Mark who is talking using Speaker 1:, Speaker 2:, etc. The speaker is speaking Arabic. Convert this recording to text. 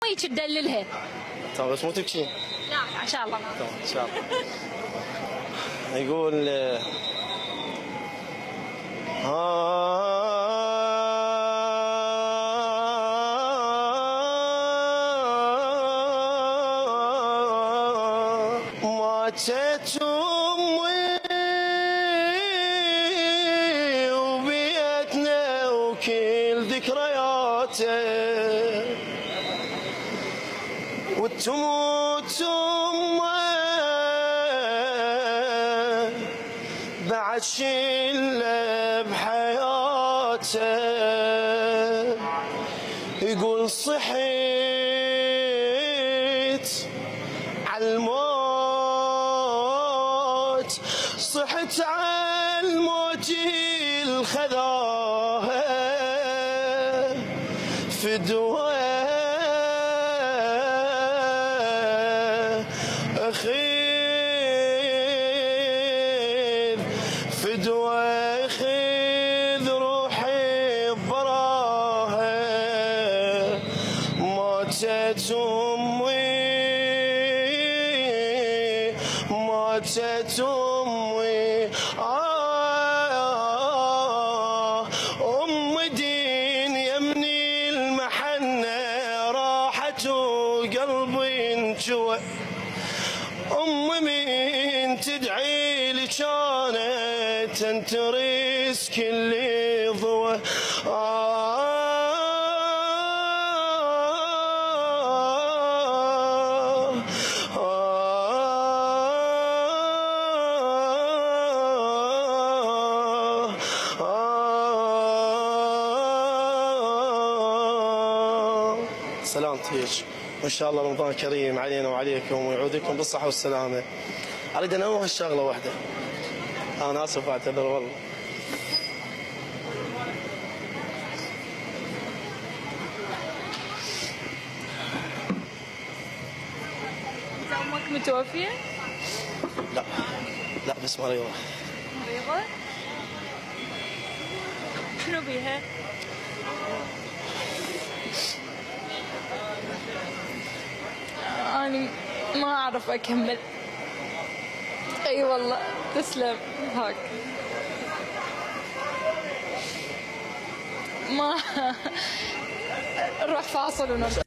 Speaker 1: هيك تدللها.
Speaker 2: طيب بس مو تبكي.
Speaker 1: لا ان شاء الله.
Speaker 2: طيب ان شاء الله. يقول ماتت امي وبيتنا وكل ذكرياته وتموت امه بعد شله بحياته يقول صحيت عالموت صحت عالموت الخذاها فدوى أخذ فدوى خذ روحي براها ماتت أمي ماتت أمي أم دين يمني المحنة راحت وقلبي انجوى أم مين تدعي لي كانت تنترس كل ضوى سلامتك وان شاء الله رمضان كريم علينا وعليكم ويعودكم بالصحه والسلامه. اريد انوه الشغله واحده. انا اسف اعتذر والله.
Speaker 1: امك متوفيه؟
Speaker 2: لا لا بس مريضه.
Speaker 1: مريضه؟ شنو بيها؟ أنا ما أعرف أكمل. أي والله تسلم هاك. ما نروح فاصل ونرجع.